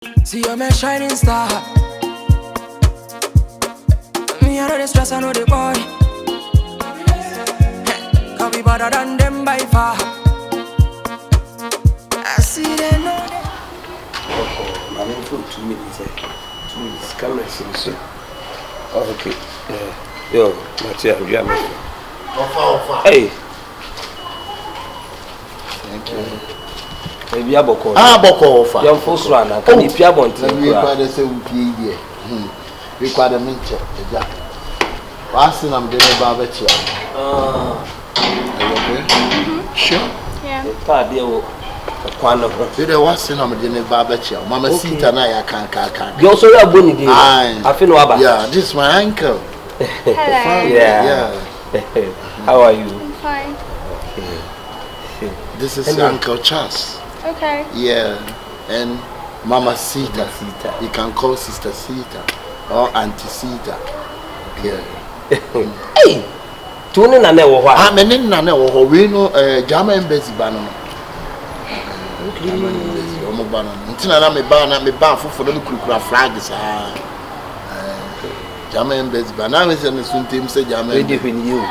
See you're my shining star. Me I know the stress, I know the boy. Can't be better than them by far. I see them know them. I'm in for 2 minutes. 2 minutes. Camera sir. Okay. Yo, Mattia, you are my. Hey. Thank you. Maybe I boko. Boko offer. Young folks run. Can you pay about it? We quite the same PE. We quite a mincher. Last thing I'm doing about it. Sure. Yeah. The worst thing I'm doing about it. Mama Sita and I can't. You also have bunny. I feel no. Yeah, this is my uncle. Hello. Yeah. How are you? I'm fine. This is Uncle Charles. Okay. Yeah, and Mama Sita. You can call Sister Sita or Auntie Sita. Yeah. Hey, Tony na ne wo hwa. Ah, me na ne wo hwa. We no Jama embassy ba no. Okay. Omo ba no. Ntina na me ba foforo no kurukura flags ah. Jama embassy ba na me se ne suntem se Jama. We defend you.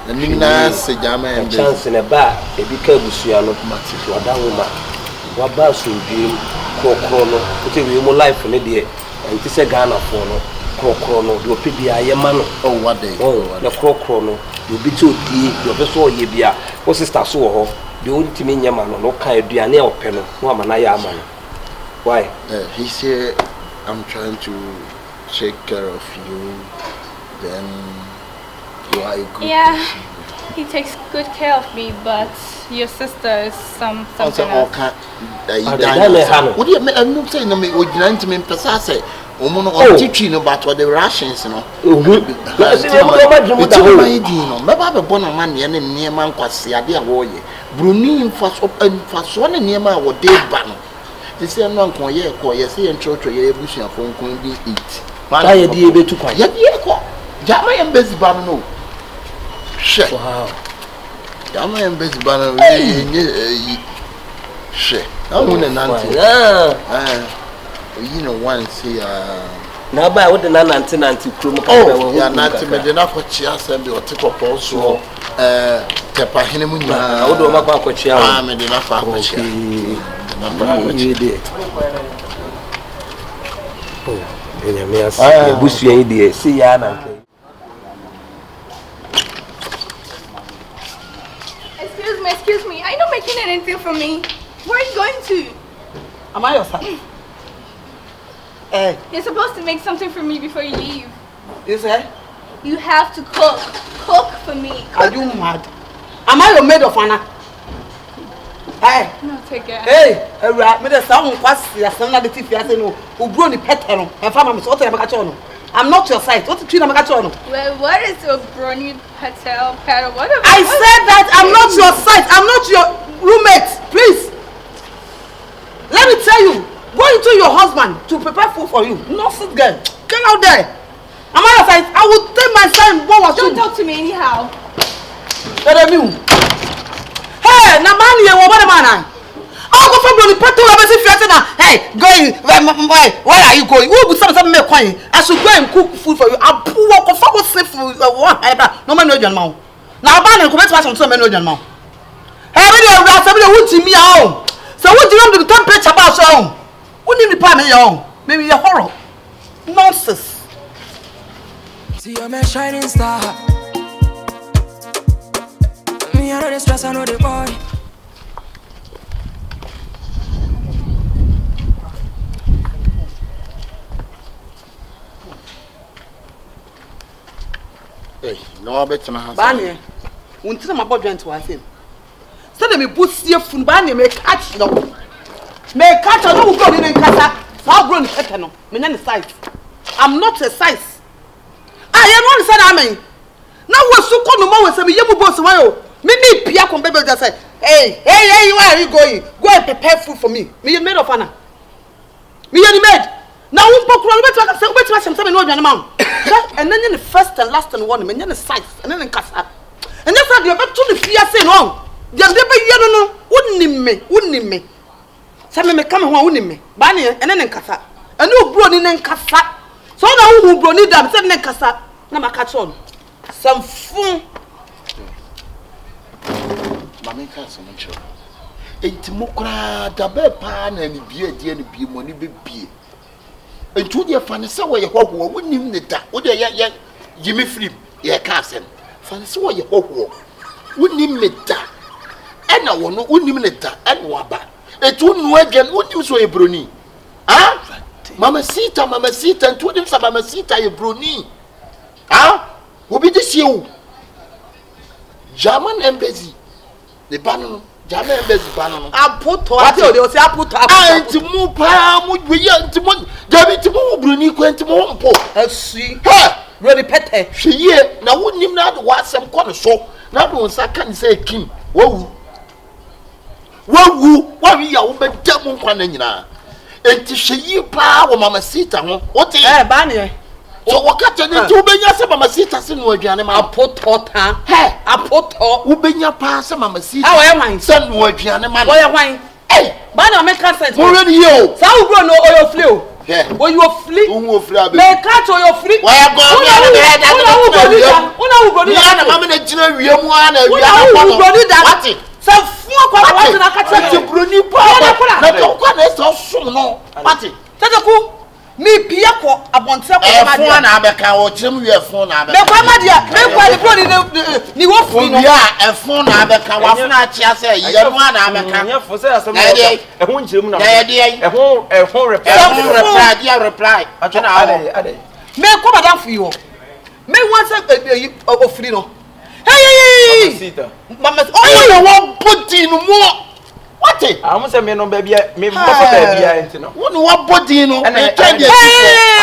Na nina se Jama embassy. Chance na ba e bi ka busua no automatic wada woma. Wa ba so dream kokro no. Ote we mo life ne de enti se Ghana fo no. Kokro no do pe bia ye ma no. Oh what day? Oh, na kokro no. You be to die, you be so ye bia. O sister so ho. The only thing nyama no ka aduane e ope no. No amana ya ama no. Why? He said I'm trying to take care of you. Then you are a good Yeah. He takes good care of me, but your sister is something else. What do you mean? I'm not saying I mean, we didn't mean precisely. Teaching about what the Russians, you know. Maybe born a man near man was the idea warrior. Bruni fast one near my what day banner. The same one can ye see and church or ye bush and phone can be eat. I be able to quite. Jama and best banner. Shit. Wow. Jama and best banner. Shit. I want an auntie. You know, once here. Now, by what the nanty crew. Oh, yeah, Nancy made enough for cheers and your tip of also. Tepahinemu. I would do my back with you. I made enough for cheers. Oh, and may I bush your idea. See, Anna. Excuse me. Are you not making anything for me? Where are you going to? Am I your son? You're supposed to make something for me before you leave. You say? You have to cook. Cook for me. Are you mad? Am I your maid of honor? Hey. No, take it. Hey, me the sound pass ya sana the TV say no. Ubro ni pet no. And farmer me so tell me no. I'm not your side. What you na me no? Well, what is a brony patel paddle? What I said that I'm not your side. I'm not your roommate. Please. Let me tell you. Go into your husband to prepare food for you. Nonsense girl. Get out there. Am I your side? I will take my son. Don't talk to me anyhow. Hey, na man here, what man? I'll go from the petrol. Hey, going. Where are you going? Who will some make coin? I should go and cook food for you. I'll walk off for safe for one. No man, no young man. Now, ban and commence on some men, no young man. Hey, we are somebody who to me home. So, what do you want to temperature about home? What do you mean, young? Maybe a horror. Nonsense. See you're my shining star. Me I know the stress, I know the boy. Hey, no, I bet you my Banya, when to my body went to him. So let me boost your food, Banya, may catch no. May catch a no go in Casa. How grown eternal, men size. I'm not a size. I am not said I mean. Now was so called no more with some young boss away. Me Pia come baby just say, hey, where are you going? Go and prepare food for me. Me maid of honor. Me the maid. Now we spoke wait something no man. And then the first and last and one, men the size, and then in Casa. And that's how you got to the fear say no. Just never no, wouldn't me. Some me come home with me. Banny and then Kasa. A new brony and Kasa. So now who brony them said Kasa. Nama catch on. Some fool. Mammy can't so much. Ain't Mokra, the bed pan and beer, dear, and be money be beer. And to the fancy way you walk, wouldn't even the that. Would you Jimmy Flip, your cousin? Fancy way you walk. Wouldn't even let that. And I wouldn't even let that. And Waba. It wouldn't work again. Wouldn't you so a brony? Ah? Mamma Sita, and told him some Mamma Sita, a brony. Ah? Who be this you? German embassy. The banner. German embassy banner. I put what you say. I put up. I to move palm would be young to one. David to move Bruni went to one po. See. Ha! Ready pete. She ye. Now wouldn't him not watch some corner show. Now once I can say Kim. Whoa. Whoa, what we are over Demon Quanina. And to she ye power, Mamma Sita. What is a banner? So what got you into Benya Mamma Sita in Wajanima? I put hot, huh? I put hot. Ubenya pass Mamma Sita. How am I? Son Wajanima. Why am I? Hey, Banner make consent. Already you. So go no oil flew. Yeah. When you flee, Who fly? may catch or your free. Why am going? Me Piako abonte ko ma dia. Na abeka o chim wi efon na abeka. Me kwa ma dia, me kwa le bro ni wo free no. Bia efon na abeka wa funa achi ase ye no na abeka. Nya fo say Asamoah. E ho nchirem na. Ya de E ho reply. Atwena ade. Me kwa madam free wo. Me wan say o free no. Hey! Mama, oh you want put in more. What? I'm say me no baby me mama baby enti no. Won what body no. Hey,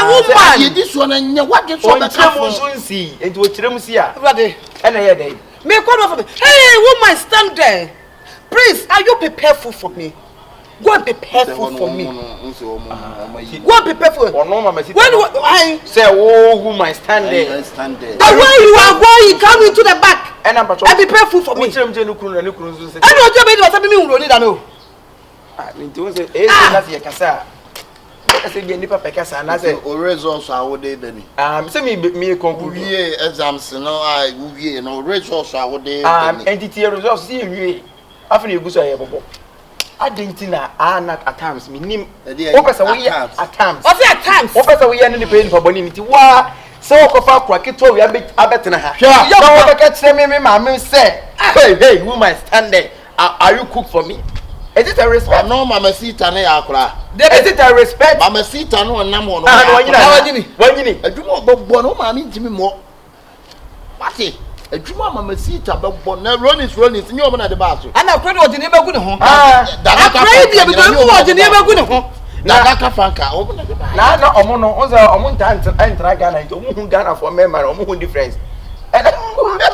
woman. This one and what get so better for so nsi enti wo kirem si a. Brother. E na ye dey. Me call for me. Hey, woman, stand there. Please, are you prepared food for me? Go and prepare food for me. Go and prepare food. Oh no, mama. When I say, oh, woman, stand there. Stand there. The way you are going, come into the back. And I'm prepare food for me. I don't know what me unroni da no. Ah, me too say, eh, na se kasa. Say be nipa pekasa na say o results are what they deni. Say me conclude. We exams no I we no results are what they entity results see we. Afa na eguso aye bobo. Adentina at times minim o pesa we at times. O say at times. O pesa we ya ne pe nipa boni nti wa se o kofa kura keto we abetena ha. Ya o be ka tire me ma me say, hey woman stand there. Are you cook for me? Is it a respect? No, Mama Sita na ya kura. Is it a respect? Mama Sita no nam no. Wanyini. Adwuma gbogbo no ma mi ntimi mo. Wati. Adwuma Mama Sita bebo na Ronis nyi o na de ba so. Ana kure de ne begu ne ho. Daga kure de begu de ne begu ne ho. Daga fanka o na de ba. Na omo no onza omo ntra Ghana nti omo hu Ghana for me man omo hu difference.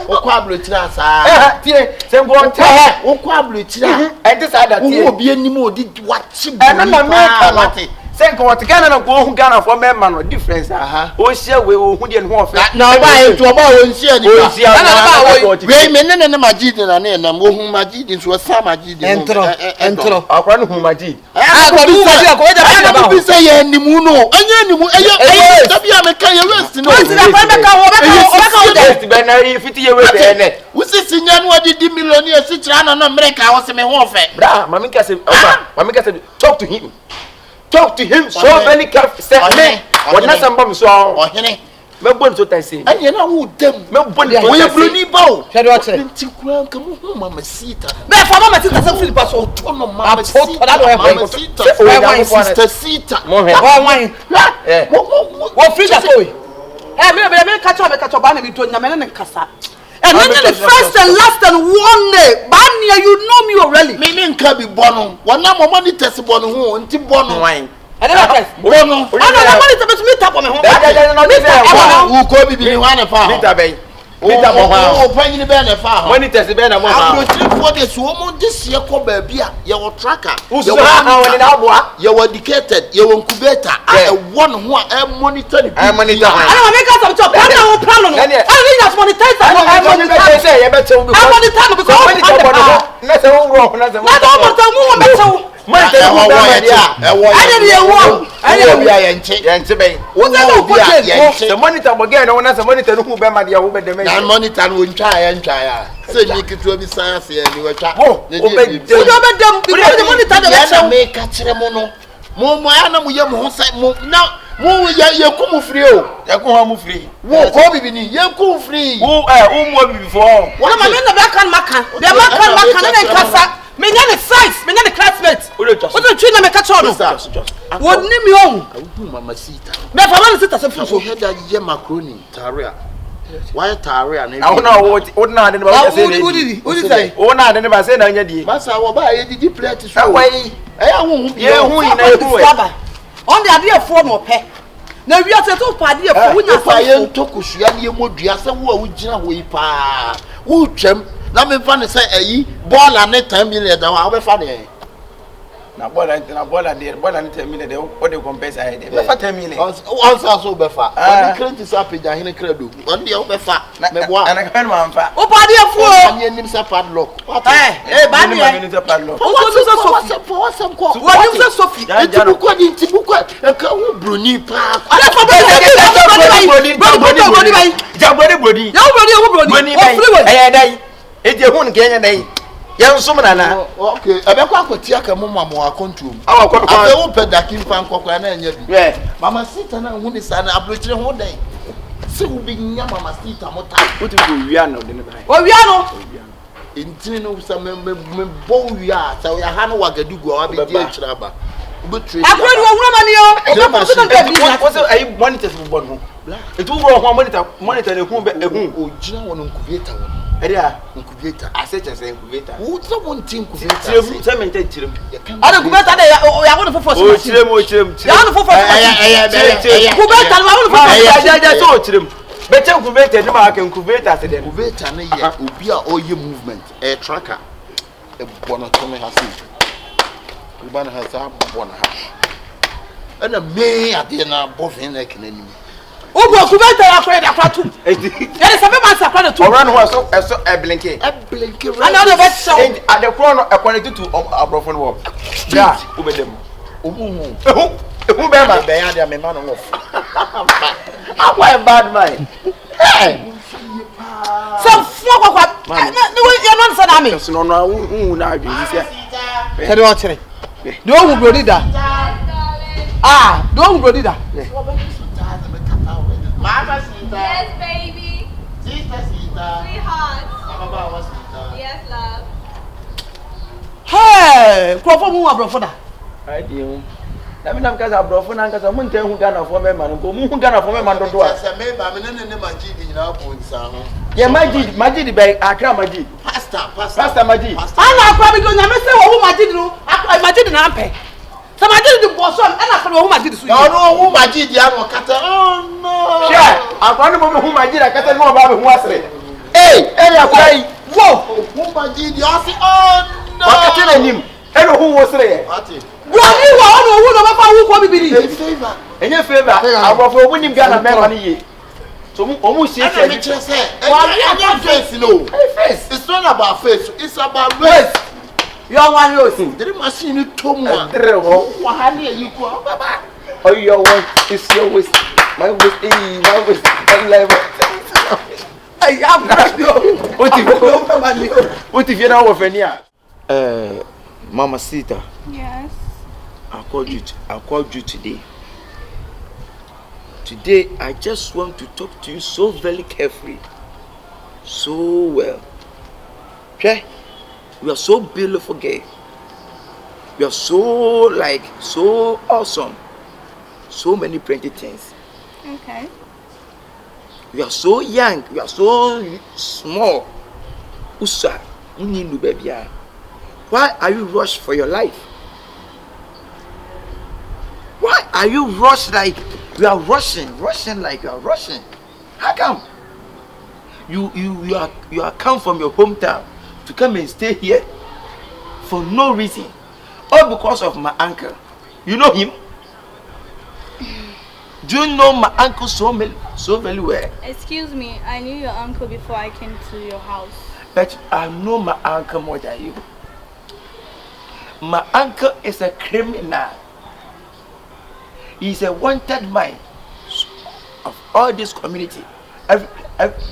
Okwa abrochira sa. Tie sembo nte. Okwa abrochira. Enti sa da tie. Wo obi anim odi wachi bu. Na me ka senko what Ghana na go hu Ghana for me man no difference. O hia we o hu de ne ho ofe. Na ba e to ba o nhia ni. O hia na we me ne magid na ne na mo hu magid so sa magid. Entro. Akwa no hu magid. Akwa hu magid ko ja ba. Bi say ye animu no. Anya animu eye da bia me ka ye west no. West na pa me ka wo west be na fiti ye we be ne. Usisi nya no odi di millionaire si kira na no America wo se me ho ofe. Bra, mami ka say, mami ka say talk to him. Talk to him so many careful say me. What na samba me so ohene. Me bon so tan say. Anya na wo dem. Me bon so. We broni ba o. Hwede wa che. Nti kura nka mo hu Mama Sita. Me fa Mama Sita say Philip so to no Mama Sita. Mama Sita. Sister Sita. Mo he. Wa wan. Eh. Wo free that boy. Eh me catch ba na me to nyame ne nkasa. And then the first and last and one day, Bania, you know me already. Me nka bi bono. Wana mo monitor se bono hu nti bono. Wine. I don't know. Bono. I monitor me tap on me home. Who ko bi bi wana fa. Meter bay. Meter mo ha. O panyi be na fa. Monitor se be na mo ha. Abro for the so mo this year ko ba bia. Ye wo tracker. Ye wo woni na aboa. Ye wo dedicated. Ye wo incubator. E won ho a monitor ni. I monitor. I make us some chop. I don't plan on. I need us monitor. I monitor say ye better because. I monitor because na se wo ro na se. Na do monitor mo better. Money tell you that the monitor again, I want to monitor who be my dear over the man. Monitor will try and try. Say you could be science and you were trying. The monitor make catch them on. Moana, we have now. Who you come free? You come free. Who come free? You come free. Who before? What am I doing? The Macan. The Macan and Casa. Me the size. Me the classmates. What the children make catch on? What name you own? Mama Sita. Me for one sit as a fool. Head that you macaroni. Taria. Why Taria? I don't know what not anybody say. Who did he say? Oh, not anybody say na nyadi. Masa wa ba ye di plate so. Awai. Who in on the idea of form or pay. Now we are to party of who not fire to Kushia, you would just a wood, we pa. Who trim, let me find say a ball and net 10 million. I'll funny. Now, boy, and 10 million, what do you compare? I did 10 million. Also, so befa. I can't disappear in a cradle. What the other fat? And I can one fat. Oh, party of fool, and names a padlock. What? Eh, Banny, what's some call? What is a Sophie? Tibuka, a cow bruni park. Young Sumana, okay, I don't want to take a mama more contour. I will put that in Pancocana and yeah. Mamma Sita and Winnie Sana uploaded one day. So will be Yamma Sita Mota. What do we are not? Oh, we are in Tino, some Boya, so I had no work to go. I'll be dear Traba. But I what's a monitor for one? It will go monitor the whom Gina on incubator. Incubator. I said, as incubator. Who someone think of it? I don't go back. I want to force him. Better incubator, no, I can incubate as a incubator. Will be all your movement, a tracker. A bonatomy has it. One has a one half. And a may at the end of both in the enemy. Oh, go back to our friend. There is a man to run was so a blinky. Another best so at the corner according to a broken wall. Yeah, over them. Who bear my bear, they are my man off. I'm a bad man. Some flock of what? You're not saying me. So no, who now Tell you what, don't go that. Ah, don't go that. Mama Sita. Yes, baby. Sister Sita. Sweetheart. Mama Sita. Yes, love. Hey, Crawford, who are brother? I do. Let me not get a brother and get a moon who got a former man who got a former man. Yeah, Majid, Accra Majid. Pastor Majid. I'm probably going to say who Majid and Ampe. Some I did the boss and I don't know who I did. No, who I did, oh no. Yeah, I'm one of whom I did. I can't know about who was it. Hey, whoa, who I did, you see, oh no. I'm telling him, hello, who was there? What you want to favor. In your favor, I will for winning Ghana money. So almost say, it's not about face, it's about race. Your one yours. The machine told me. Oh, your one is your waist. My waist, my waist. I have what if you know of any? Mama Sita. Yes. I called you today. Today, I just want to talk to you so very carefully. So well. Okay? You are so beautiful, girl. You are so awesome. So many pretty things. Okay. You are so young. You are so small. Usa, baby. Why are you rushed for your life? Why are you rushed like you are rushing like you are rushing? How come? You are come from your hometown to come and stay here for no reason, all because of my uncle. You know him? Do you know my uncle so very well? Excuse me, I knew your uncle before I came to your house. But I know my uncle more than you. My uncle is a criminal. He's a wanted man of all this community.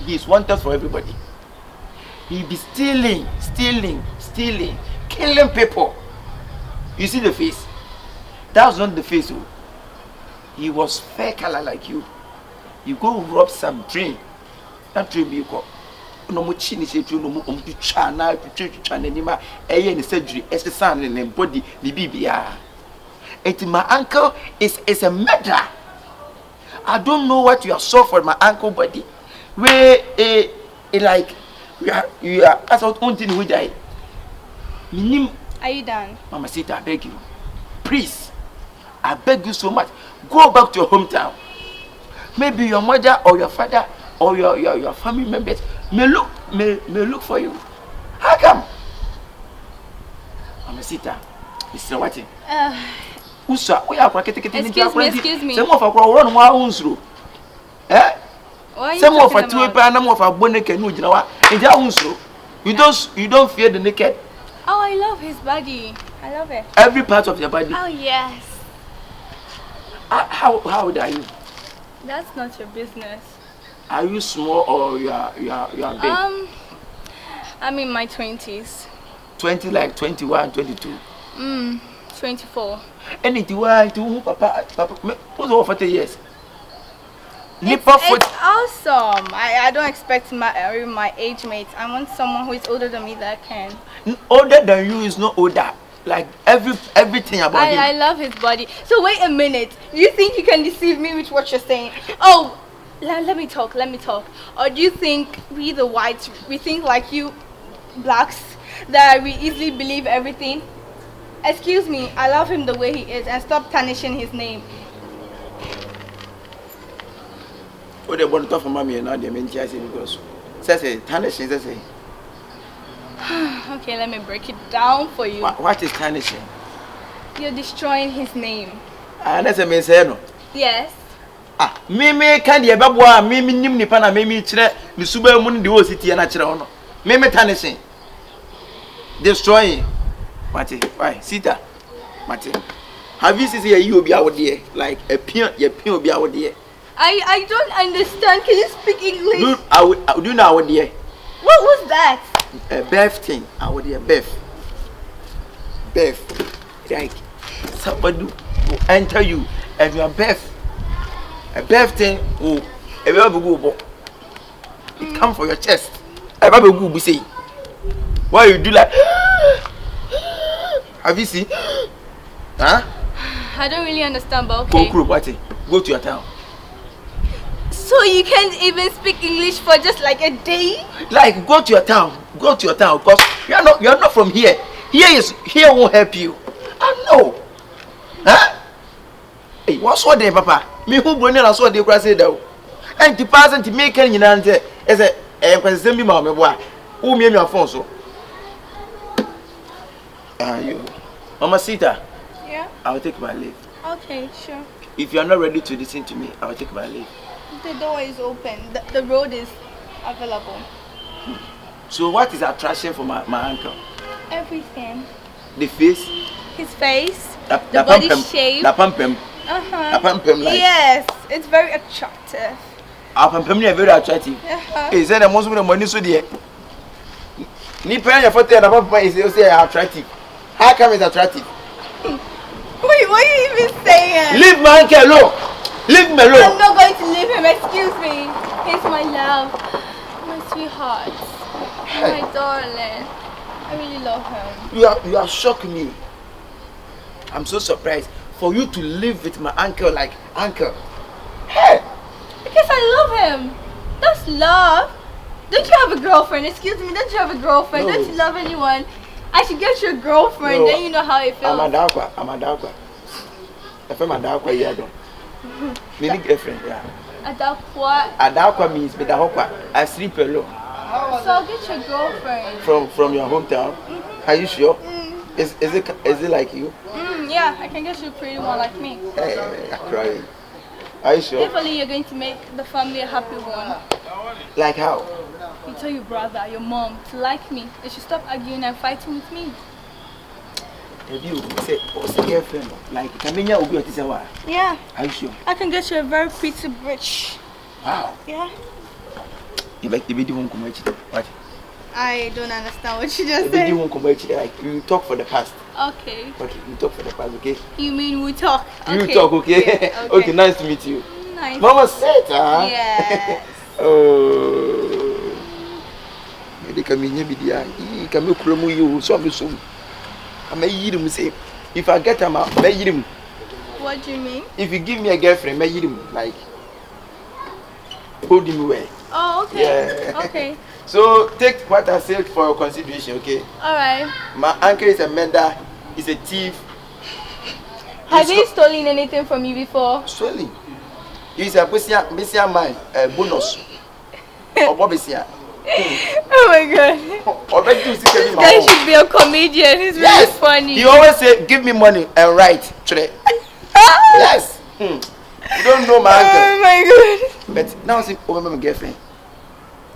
He's wanted for everybody. He be stealing, killing people. You see the face? That was not the face. Oh. He was fair color like you. You go rob some train. That train be called. No more chin say no more to chana anima in the surgery as the son and body the BBR. My uncle is a murderer. I don't know what you are saw for my uncle body. Where like you are as out on thing with I. Are you done? Mama Sita, I beg you. Please, I beg you so much. Go back to your hometown. Maybe your mother or your father or your family members may look for you. How come? Mama Sita, Mr. Watty. Usa, we are Excuse me. Some of our run one through. Eh? Some of our 2 panam of our bonnet and Ujinawa, and Jaunso. You don't fear the naked. Oh, I love his body. I love it. Every part of your body. Oh, yes. How old are you? That's not your business. Are you small or you are big? I'm in my 20s. 20 like 21, 22. 24. And it was papa who's over 40 years. It's awesome. I don't expect my age mates. I want someone who is older than me that can. Older than you is not older. Like everything about him. I love his body. So wait a minute. Do you think you can deceive me with what you're saying? Oh, let me talk. Or do you think we the whites, we think like you blacks, that we easily believe everything? Excuse me, I love him the way he is and stop tarnishing his name. Oh, they want to talk for mommy and now they mean because say tarnishing, say. Okay, let me break it down for you. What is tarnishing? You're destroying his name. That's a mean no. Yes. Me can't ye babwa, me nim nipa na me chire me suba mu de o city na chire ono. Me tarnishing. Destroying. Mate, why? Sita. Mate. Have you seen you be out there like a pion be out there? I don't understand. Can you speak English? Look, I do know out there. What was that? A Beth thing. Out there, Beth. Like somebody will enter you and you are Beth. A Beth thing will go. It come for your chest. I go be say. Why you do like? Have you seen? Huh? I don't really understand, but okay. Go to your town. So you can't even speak English for just like a day? Like go to your town. Because you are not from here. Here won't help you. I know. Huh? Hey, what's what there, Papa? Me who born and saw the grass though. And the person to make any answer is a president me boy. Who me your phone so? You Mama Sita. Yeah. I will take my leave. Okay, sure. If you are not ready to listen to me, I will take my leave. The door is open. The road is available. So what is attraction for my uncle? Everything. The face? His face. The body shape. The pum-pum. Uh-huh. The pum-pum like. Yes, it's very attractive. Our pum-pum is very attractive. He said the most of the money so dear. Ni pay your photo and the pum-pum is attractive. How come it's attractive? Wait, what are you even saying? Leave my uncle alone. Leave me alone. I'm not going to leave him. Excuse me. He's my love, my sweetheart, my darling. I really love him. You are shocking me. I'm so surprised for you to live with my uncle like uncle. Hey. Because I love him. That's love. Don't you have a girlfriend? Excuse me. Don't you have a girlfriend? No. Don't you love anyone? I should get you a girlfriend. No. Then you know how it feels. I'm a dawkwa. If I'm a dawkwa, yeah, don't. Meaning girlfriend, yeah. A Adakwa means me dawkwa. I sleep alone. So I'll get you a girlfriend. From your hometown. Are you sure? Is it like you? Yeah, I can get you a pretty one like me. Hey, I'm crying. Are you sure? Definitely you're going to make the family a happy one. Like how? You tell your brother, your mom to like me. They should stop arguing and fighting with me. Have you say what's your girlfriend? Like Kamenya will be at this hour. Yeah. Are you sure? I can get you a very pretty bitch. Wow. Yeah. You like the video won't come what? I don't understand what you just The video said. won't come like you talk for the past. Okay. Okay, you talk for the past, okay? You mean we talk? You Okay. talk, okay? Yeah, Okay, nice to meet you. Nice. Mama said, huh? Yes. Oh. Maybe come in here, he can make you so I'm so. I may eat him say, if I get him, I may eat him. What do you mean? If you give me a girlfriend, may eat him like hold him away. Oh, okay. Yeah. Okay. So take what I said for your consideration, okay? Alright. My uncle is a mender, he's a thief. Has he stolen anything from you before? Surely. He's a Bessia man, a bonus. Or Bobisia. Oh my god. This guy should be a comedian. He's really funny. He always say, give me money and write today. Yes. You don't know my uncle. Oh my god. But now see, oh, my girlfriend.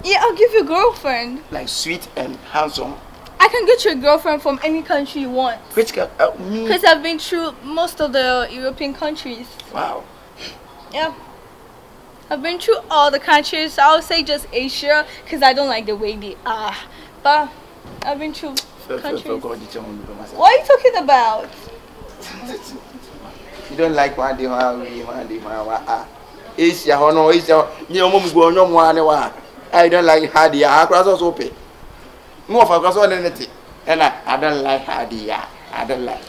Yeah, I'll give you a girlfriend. Like sweet and handsome. I can get you a girlfriend from any country you want. Which can me? Because I've been through most of the European countries. Wow. Yeah. I've been through all the countries. So I would say just Asia because I don't like the way they are. But I've been through countries. What are you talking about? You don't like one day, Asia, no, Asia, you know, no one. I don't like Hadia. I cross also pay. More for cross on anything. And I don't like Hadia. I don't like.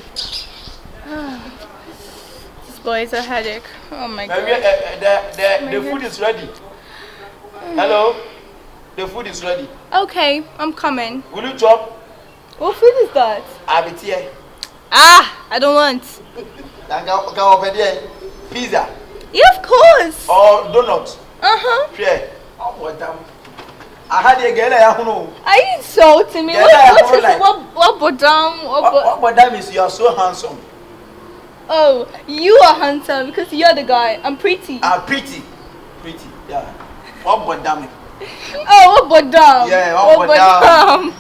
This boy is a headache. Oh my god. The food is ready. Hello? The food is ready. Okay, I'm coming. Will you chop? What food is that? Abitie. Ah, I don't want. Go over there. Pizza. Yeah, of course. Or donut. Uh-huh. Oh, what damn. I had a girl I know. Are you insulting me? Yeah, What bodam? What damn is you are so handsome. Oh, you are handsome because you're the guy. I'm pretty. Pretty. Pretty, yeah. What damn? Oh, what bodam? Yeah, what bodam?